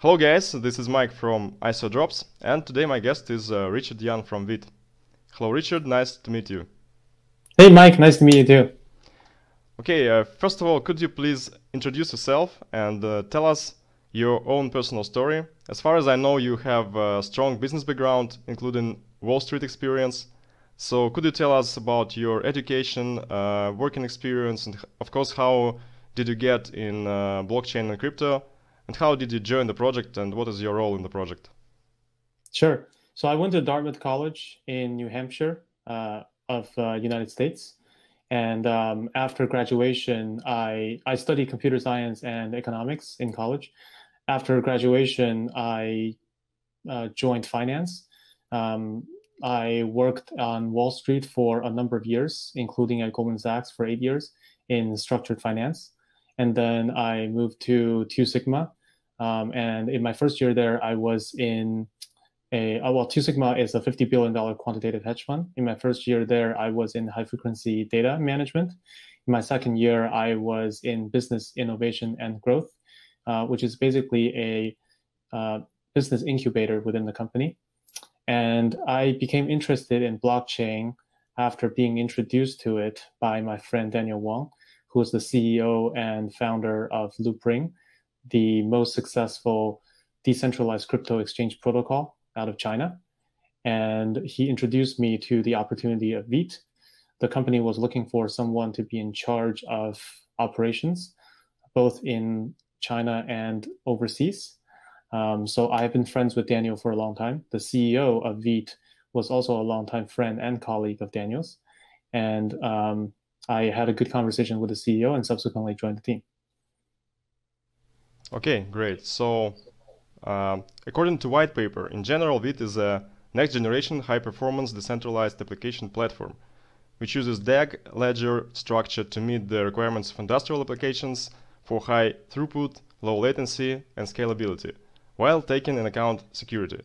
Hello guys, this is Mike from ICODROPS, and today my guest is Richard Yan from Vite. Hello Richard, nice to meet you. Hey Mike, nice to meet you too. Okay, first of all, could you please introduce yourself and tell us your own personal story? As far as I know, you have a strong business background, including Wall Street experience. So could you tell us about your education, working experience, and of course, how did you get in blockchain and crypto? And how did you join the project, and what is your role in the project? Sure. So I went to Dartmouth College in New Hampshire of United States. And after graduation, I studied computer science and economics in college. After graduation, I joined finance. Um, I worked on Wall Street for a number of years, including at Goldman Sachs for 8 years in structured finance. And then I moved to Two Sigma. And in my first year there, I was in well, Two Sigma is a $50 billion quantitative hedge fund. In my first year there, I was in high frequency data management. In my second year, I was in business innovation and growth, which is basically a business incubator within the company. And I became interested in blockchain after being introduced to it by my friend Daniel Wang, who is the CEO and founder of Loopring, the most successful decentralized crypto exchange protocol out of China. And he introduced me to the opportunity of Vite. The company was looking for someone to be in charge of operations, both in China and overseas. So I've been friends with Daniel for a long time. The CEO of Vite was also a longtime friend and colleague of Daniel's. And I had a good conversation with the CEO and subsequently joined the team. Okay, great. So, according to white paper, in general, Vite is a next-generation high-performance decentralized application platform, which uses DAG ledger structure to meet the requirements of industrial applications for high throughput, low latency, and scalability, while taking into account security.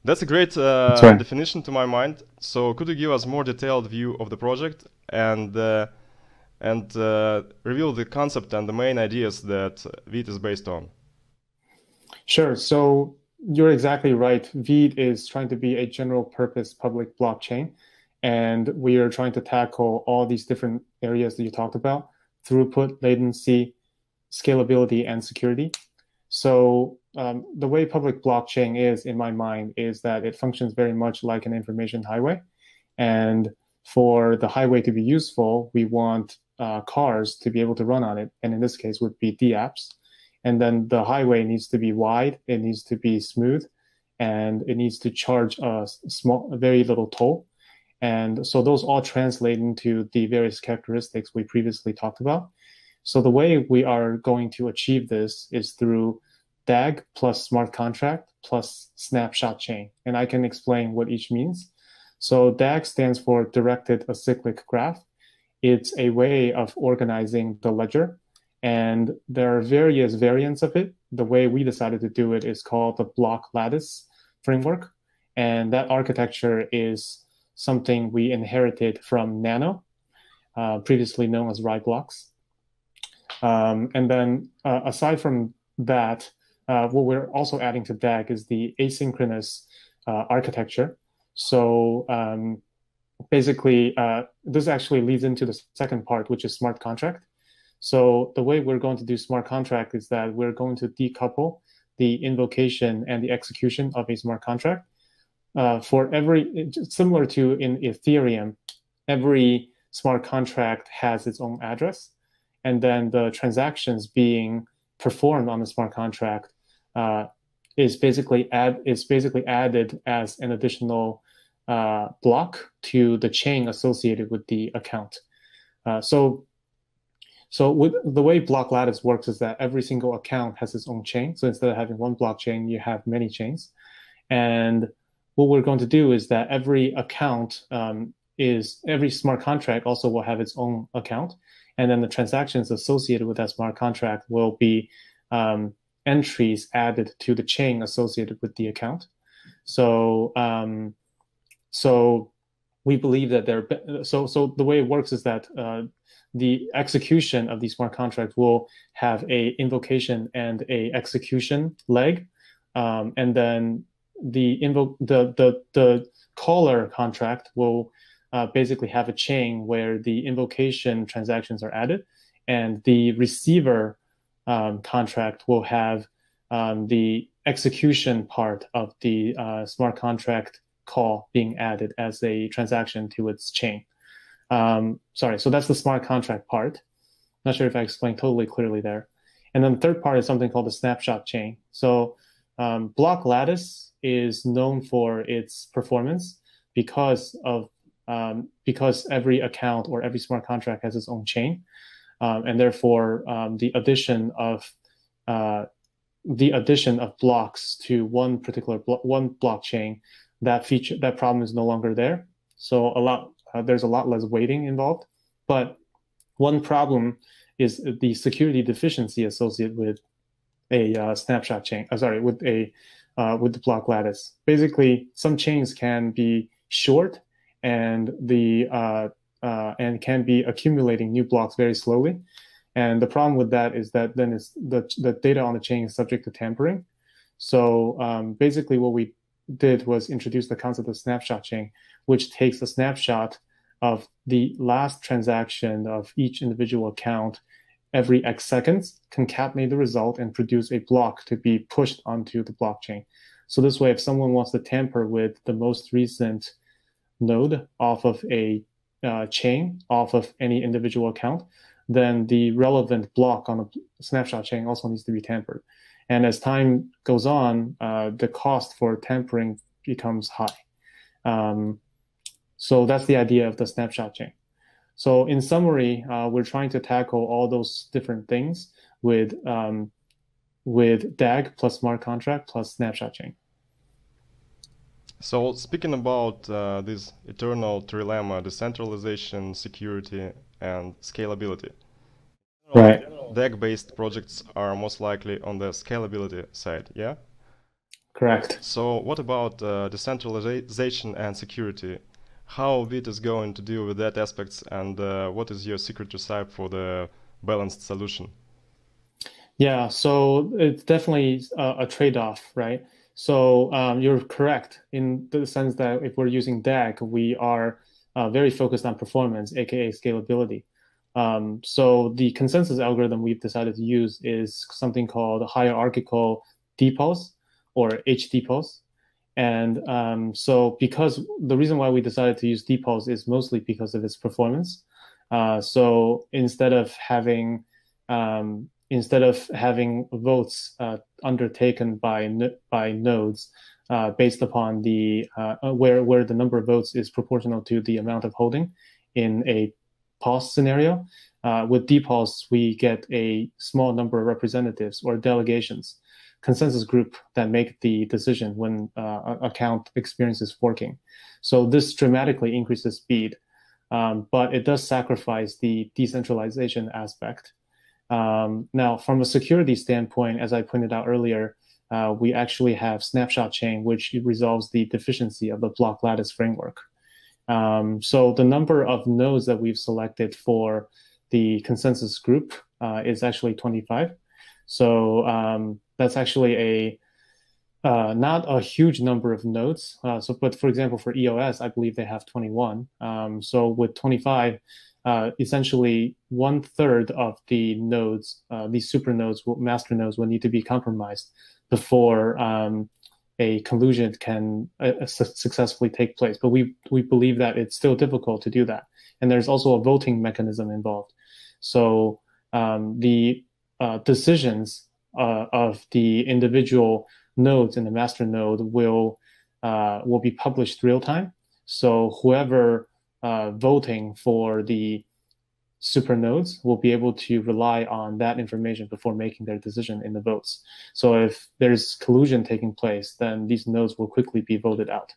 That's a great That's right. definition to my mind. So, could you give us more detailed view of the project and reveal the concept and the main ideas that Vite is based on? Sure. So you're exactly right. Vite is trying to be a general purpose public blockchain. And we are trying to tackle all these different areas that you talked about: throughput, latency, scalability, and security. So the way public blockchain is, in my mind, is that it functions very much like an information highway. And for the highway to be useful, we want cars to be able to run on it. And in this case, would be DApps. And then the highway needs to be wide, it needs to be smooth, and it needs to charge a very little toll. And so those all translate into the various characteristics we previously talked about. So the way we are going to achieve this is through DAG plus smart contract plus snapshot chain. And I can explain what each means. So DAG stands for directed acyclic graph. It's a way of organizing the ledger. And there are various variants of it. The way we decided to do it is called the block lattice framework. And that architecture is something we inherited from Nano, previously known as Raiblocks. And then aside from that, what we're also adding to DAG is the asynchronous architecture. So basically, this actually leads into the second part, which is smart contract. So the way we're going to do smart contract is that we're going to decouple the invocation and the execution of a smart contract. Similar to in Ethereum, every smart contract has its own address. And then the transactions being performed on the smart contract is basically added as an additional block to the chain associated with the account. So with the way block lattice works is that every single account has its own chain. So instead of having one blockchain, you have many chains. And what we're going to do is that every smart contract also will have its own account. And then the transactions associated with that smart contract will be entries added to the chain associated with the account. So we believe that so the way it works is that the execution of these smart contracts will have a invocation and a execution leg. And then the caller contract will basically have a chain where the invocation transactions are added, and the receiver contract will have the execution part of the smart contract call being added as a transaction to its chain. Sorry, so that's the smart contract part. Not sure if I explained totally clearly there. And then the third part is something called the snapshot chain. So block lattice is known for its performance because every account or every smart contract has its own chain, and therefore the addition of blocks to one particular one blockchain, that problem is no longer there. So there's a lot less weighting involved. But one problem is the security deficiency associated with a snapshot chain. With the block lattice. Basically, some chains can be short and can be accumulating new blocks very slowly. And the problem with that is that then the data on the chain is subject to tampering. So basically, what we did was introduce the concept of snapshot chain, which takes a snapshot of the last transaction of each individual account every X seconds, concatenate the result, and produce a block to be pushed onto the blockchain. So this way, if someone wants to tamper with the most recent node off of a chain, off of any individual account, then the relevant block on the snapshot chain also needs to be tampered. And as time goes on, the cost for tampering becomes high. So that's the idea of the snapshot chain. So in summary, we're trying to tackle all those different things with DAG plus smart contract plus snapshot chain. So speaking about this eternal trilemma, decentralization, security, and scalability. Right. DAG-based projects are most likely on the scalability side, yeah? Correct. So what about decentralization and security? How Vite is going to deal with that aspects, and what is your secret recipe for the balanced solution? Yeah, so it's definitely a trade-off, right? So you're correct in the sense that if we're using DAG, we are very focused on performance, aka scalability. So the consensus algorithm we've decided to use is something called hierarchical depose, or HDPOS. And so because the reason why we decided to use depose is mostly because of its performance. So instead of having votes undertaken by nodes based upon the where the number of votes is proportional to the amount of holding in a POS scenario, with depose we get a small number of representatives or delegations, consensus group, that make the decision when account experiences forking. So this dramatically increases speed, but it does sacrifice the decentralization aspect. Now, from a security standpoint, as I pointed out earlier, we actually have Snapshot Chain, which resolves the deficiency of the block lattice framework. So the number of nodes that we've selected for the consensus group is actually 25. So that's actually not a huge number of nodes. But for example, for EOS, I believe they have 21. So with 25, essentially 1/3 of the nodes, these super nodes, master nodes, will need to be compromised before a collusion can successfully take place. But we believe that it's still difficult to do that. And there's also a voting mechanism involved. So the decisions of the individual nodes in the master node will be published real time. So whoever voting for the super nodes will be able to rely on that information before making their decision in the votes. So if there's collusion taking place, then these nodes will quickly be voted out.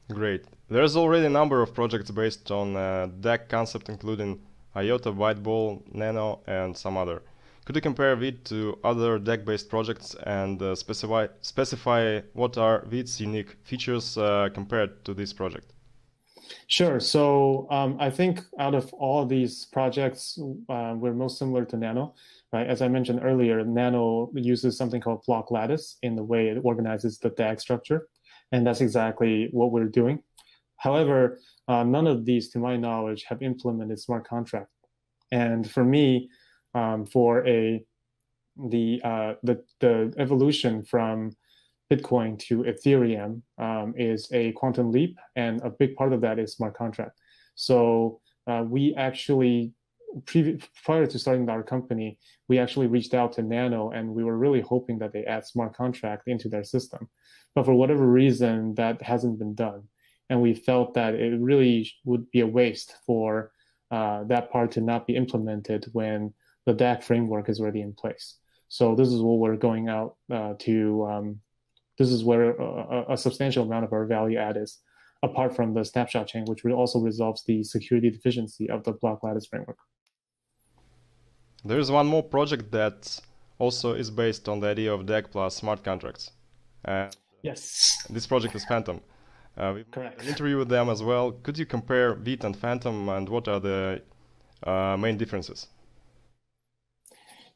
Great. There's already a number of projects based on DAG concept, including IOTA, Whiteball, Nano, and some other. Could you compare Vite to other DAG-based projects and specify what are Vite's unique features compared to this project? Sure. So I think out of all these projects, we're most similar to Nano. right? As I mentioned earlier, Nano uses something called block lattice in the way it organizes the DAG structure, and that's exactly what we're doing. However, none of these, to my knowledge, have implemented smart contract. And for me, for the evolution from Bitcoin to Ethereum is a quantum leap, and a big part of that is smart contract. So we actually, prior to starting our company, we actually reached out to Nano, and we were really hoping that they add smart contract into their system. But for whatever reason, that hasn't been done. And we felt that it really would be a waste for that part to not be implemented when the DAG framework is already in place. So this is what we're going out this is where a substantial amount of our value add is, apart from the snapshot chain, which also resolves the security deficiency of the block lattice framework. There's one more project that also is based on the idea of DAG plus smart contracts. Yes. This project is Phantom. We Correct. had an interview with them as well. Could you compare Vite and Phantom, and what are the main differences?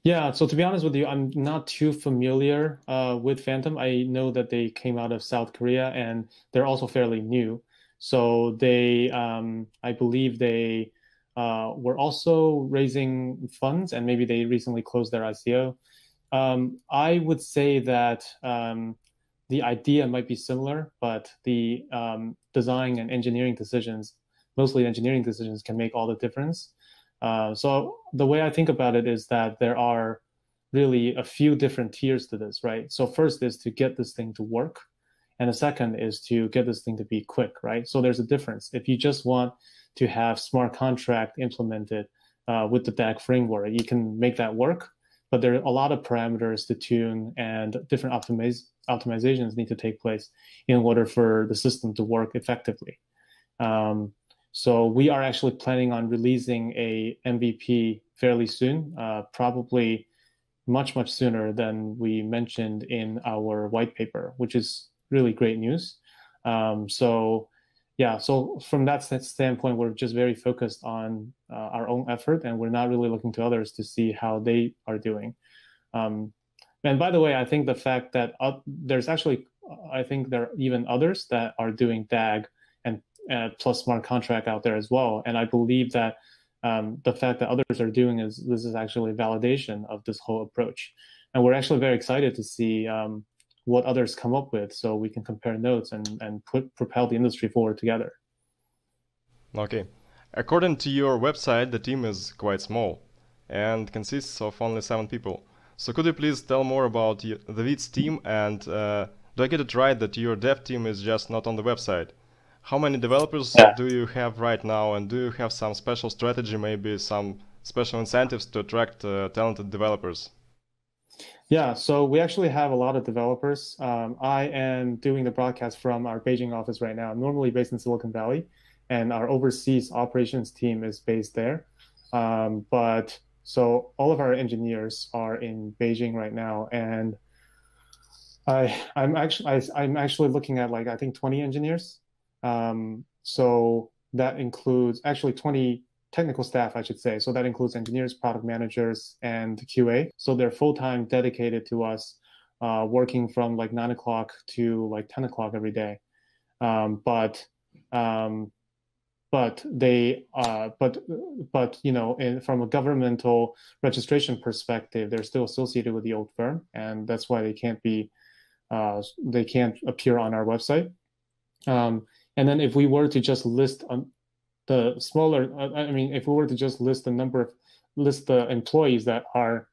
Yeah, so to be honest with you, I'm not too familiar with Phantom. I know that they came out of South Korea, and they're also fairly new. So they, I believe they were also raising funds, and maybe they recently closed their ICO. I would say that the idea might be similar, but the design and engineering decisions, mostly engineering decisions, can make all the difference. So the way I think about it is that there are really a few different tiers to this, right? So first is to get this thing to work. And the second is to get this thing to be quick, right? So there's a difference. If you just want to have smart contract implemented with the DAG framework, you can make that work. But there are a lot of parameters to tune, and different optimizations need to take place in order for the system to work effectively. So we are actually planning on releasing a MVP fairly soon, probably much, much sooner than we mentioned in our white paper, which is really great news. So from that standpoint, we're just very focused on our own effort, and we're not really looking to others to see how they are doing. And by the way, I think the fact that there's actually, I think there are even others that are doing DAG and plus smart contract out there as well. And I believe that the fact that others are doing this is actually a validation of this whole approach. And we're actually very excited to see what others come up with, so we can compare notes and propel the industry forward together. Okay. According to your website, the team is quite small and consists of only 7 people. So could you please tell more about the Vite team, and do I get it right that your dev team is just not on the website? How many developers do you have right now, and do you have some special strategy, maybe some special incentives to attract talented developers? Yeah, so we actually have a lot of developers. I am doing the broadcast from our Beijing office right now. I'm normally based in Silicon Valley, and our overseas operations team is based there. But so all of our engineers are in Beijing right now, and I'm actually looking at, like, I think 20 engineers. So that includes actually 20 technical staff, I should say. So that includes engineers, product managers, and QA. So they're full-time dedicated to us, working from like 9 o'clock to like 10 o'clock every day. But you know, from a governmental registration perspective, they're still associated with the old firm, and that's why they can't appear on our website. And then if we were to just list the smaller, if we were to just list the employees that are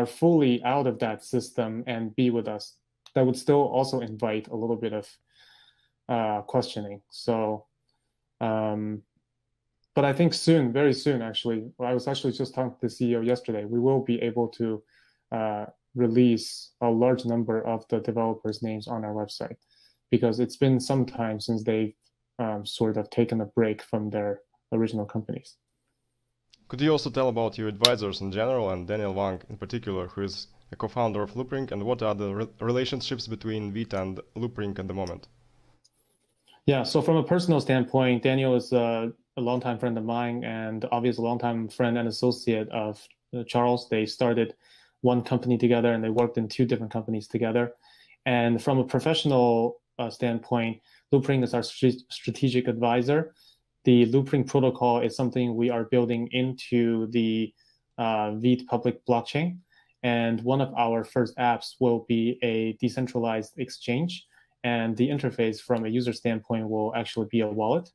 fully out of that system and be with us, that would still also invite a little bit of questioning. So, but I think soon, very soon, actually, I was actually just talking to the CEO yesterday, we will be able to release a large number of the developers' names on our website, because it's been some time since they've sort of taken a break from their original companies. Could you also tell about your advisors in general, and Daniel Wang in particular, who is a co-founder of Loopring, and what are the relationships between Vite and Loopring at the moment? Yeah, so from a personal standpoint, Daniel is a longtime friend of mine, and obviously a longtime friend and associate of Charles. They started one company together and they worked in two different companies together. And from a professional standpoint, Loopring is our strategic advisor. The Loopring protocol is something we are building into the Vite public blockchain. And one of our first apps will be a decentralized exchange. And the interface from a user standpoint will actually be a wallet.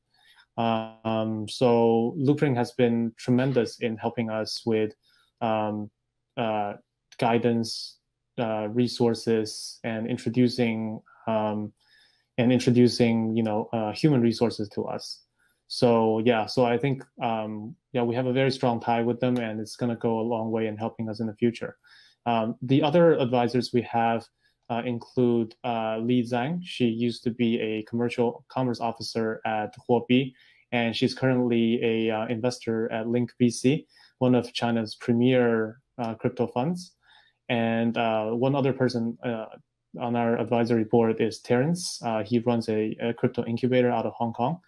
So Loopring has been tremendous in helping us with guidance, resources, and introducing human resources to us. So yeah, so I think we have a very strong tie with them, and it's going to go a long way in helping us in the future. The other advisors we have include Li Zhang. She used to be a commercial commerce officer at Huobi, and she's currently a investor at Link VC, one of China's premier crypto funds. And one other person on our advisory board is Terrence. He runs a crypto incubator out of Hong Kong.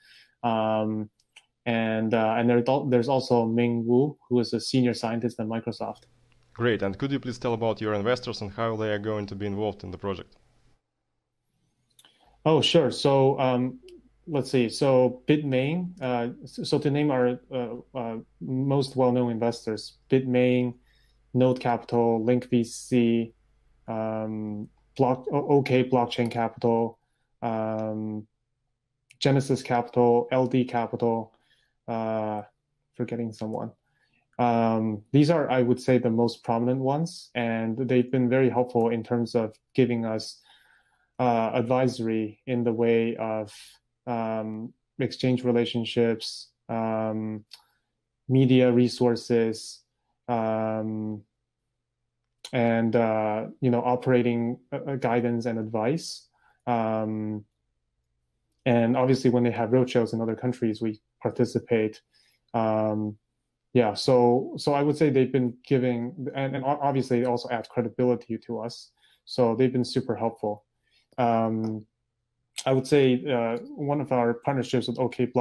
And there's also Ming Wu, who is a senior scientist at Microsoft. Great. And could you please tell about your investors and how they are going to be involved in the project? Oh, sure. So let's see. So Bitmain. So to name our most well-known investors: Bitmain, Node Capital, Link VC, OK Blockchain Capital, Genesis Capital, LD Capital, forgetting someone. These are, I would say, the most prominent ones, and they've been very helpful in terms of giving us advisory in the way of exchange relationships, media resources, and operating guidance and advice. And obviously, when they have roadshows in other countries, we participate. So I would say they've been giving, and obviously they also add credibility to us. So they've been super helpful. I would say one of our partnerships with OK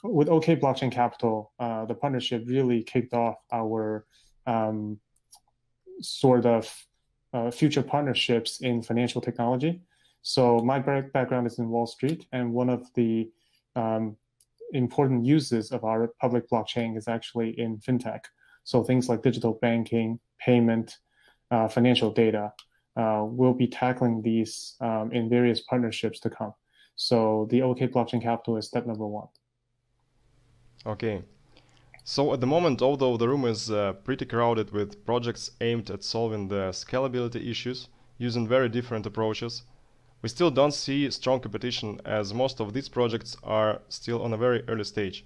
with OK Blockchain Capital, the partnership really kicked off our sort of future partnerships in financial technology. So my background is in Wall Street, and one of the important uses of our public blockchain is actually in fintech. So things like digital banking, payment, financial data. We'll be tackling these in various partnerships to come. So the OK Blockchain Capital is step number one. Okay. So at the moment, although the room is pretty crowded with projects aimed at solving the scalability issues using very different approaches, we still don't see strong competition, as most of these projects are still on a very early stage.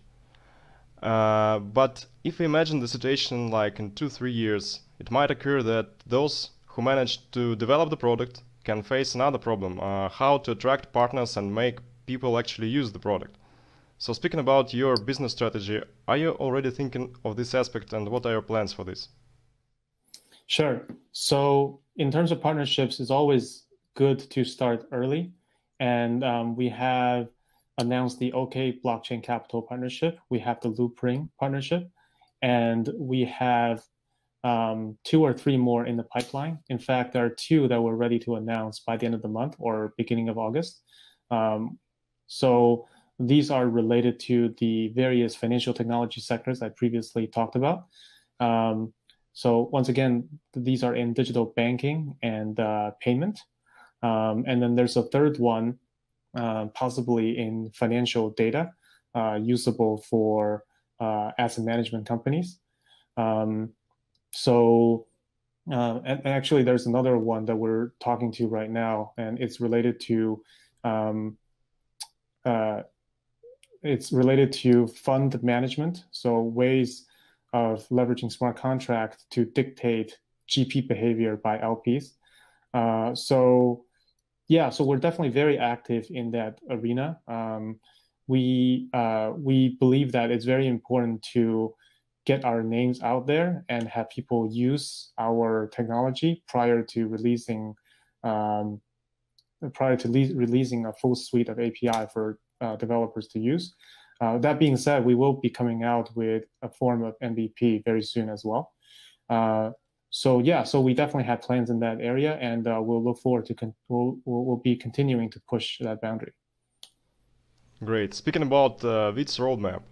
But if we imagine the situation like in 2-3 years, it might occur that those who managed to develop the product can face another problem, how to attract partners and make people actually use the product. So speaking about your business strategy, are you already thinking of this aspect, and what are your plans for this? Sure. So in terms of partnerships, it's always good to start early. And we have announced the OK Blockchain Capital partnership. We have the Loopring partnership, and we have 2 or 3 more in the pipeline. In fact, there are 2 that we're ready to announce by the end of the month or beginning of August. So these are related to the various financial technology sectors I previously talked about. So once again, these are in digital banking and payment. And then there's a third one, possibly in financial data, usable for asset management companies. And actually, there's another one that we're talking to right now, and it's related to fund management. So ways of leveraging smart contracts to dictate GP behavior by LPs. So we're definitely very active in that arena. We believe that it's very important to get our names out there and have people use our technology prior to releasing a full suite of API for developers to use. That being said, we will be coming out with a form of MVP very soon as well. So yeah, so we definitely have plans in that area, and we'll look forward to we'll be continuing to push that boundary. Great. Speaking about Vite's roadmap,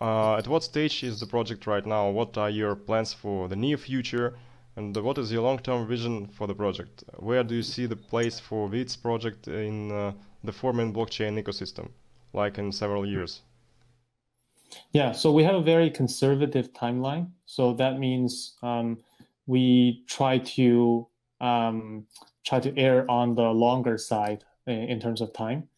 at what stage is the project right now? What are your plans for the near future? And what is your long-term vision for the project? Where do you see the place for Vite's project in the forming blockchain ecosystem, like in several years? Yeah, so we have a very conservative timeline. So that means we try to err on the longer side in terms of time.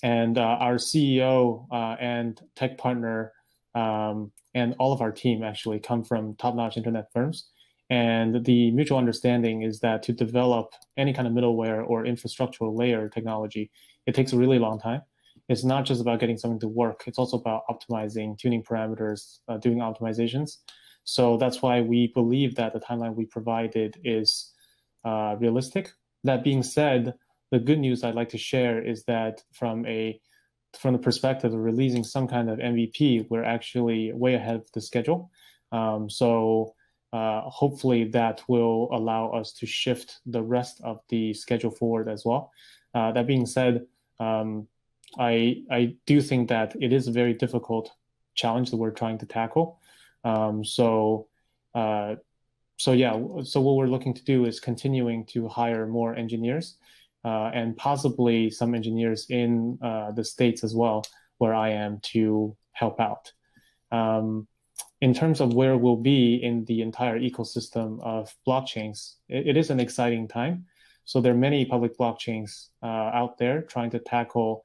And our CEO and tech partner and all of our team actually come from top-notch internet firms. And the mutual understanding is that to develop any kind of middleware or infrastructural layer technology, it takes a really long time. It's not just about getting something to work. It's also about optimizing, tuning parameters, doing optimizations. So that's why we believe that the timeline we provided is realistic. That being said, the good news I'd like to share is that from the perspective of releasing some kind of MVP, we're actually way ahead of the schedule. So hopefully that will allow us to shift the rest of the schedule forward as well. That being said, I do think that it is a very difficult challenge that we're trying to tackle. So what we're looking to do is continuing to hire more engineers and possibly some engineers in the States as well, where I am, to help out. In terms of where we'll be in the entire ecosystem of blockchains, it is an exciting time. So there are many public blockchains out there trying to tackle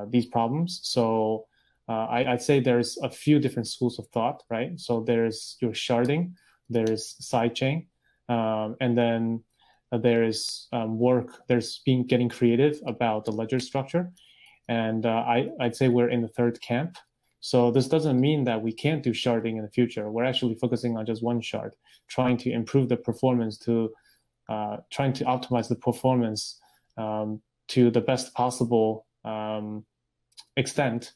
these problems. So I'd say there's a few different schools of thought, right? So there's your sharding, there's sidechain, and then there's getting creative about the ledger structure. And I'd say we're in the third camp. So this doesn't mean that we can't do sharding in the future. We're actually focusing on just one shard, trying to improve the performance trying to optimize the performance to the best possible extent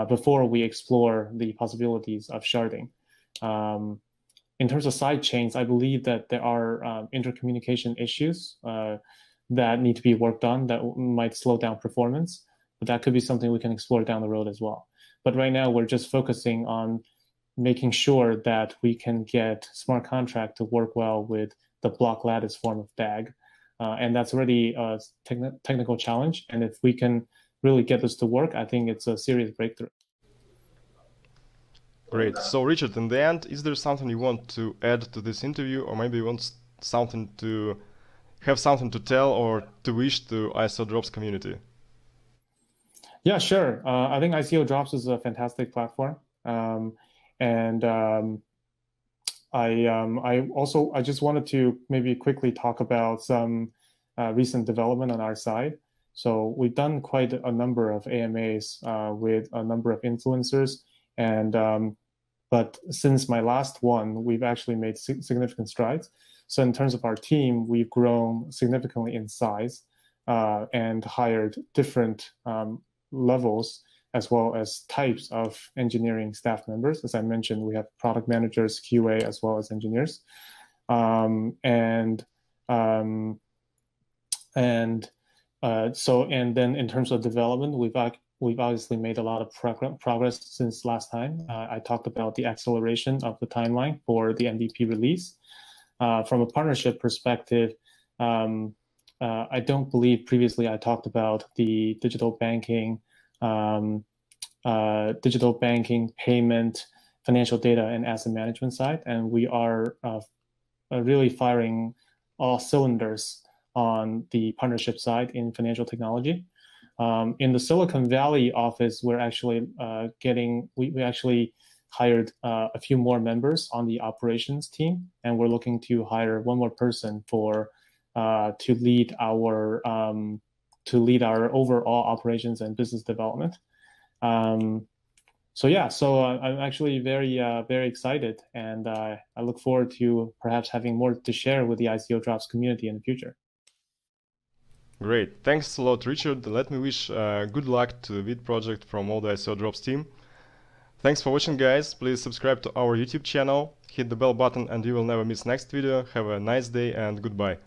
before we explore the possibilities of sharding. In terms of side chains, I believe that there are intercommunication issues that need to be worked on that might slow down performance, but that could be something we can explore down the road as well. But right now, we're just focusing on making sure that we can get smart contract to work well with the block lattice form of DAG. And that's already a technical challenge. And if we can really get this to work, I think it's a serious breakthrough. Great. So Richard, in the end, is there something you want to add to this interview, or maybe you want something to have something to tell or to wish to ICODROPS community? Yeah, sure. I think ICODROPS is a fantastic platform. I just wanted to maybe quickly talk about some recent development on our side. So we've done quite a number of AMAs with a number of influencers, but since my last one, we've actually made significant strides. So in terms of our team, we've grown significantly in size and hired different levels as well as types of engineering staff members. As I mentioned, we have product managers, QA, as well as engineers. And then in terms of development, we've obviously made a lot of progress since last time. I talked about the acceleration of the timeline for the MVP release. From a partnership perspective, I don't believe previously I talked about the digital banking, payment, financial data, and asset management side. And we are really firing all cylinders on the partnership side in financial technology. In the Silicon Valley office, we're actually we actually hired a few more members on the operations team, and we're looking to hire one more person to lead our overall operations and business development. So I'm actually very excited, and I look forward to perhaps having more to share with the ICODROPS community in the future. Great. Thanks a lot, Richard. Let me wish good luck to the Vite project from all the ICODROPS team. Thanks for watching, guys. Please subscribe to our YouTube channel, hit the bell button, and you will never miss next video. Have a nice day and goodbye.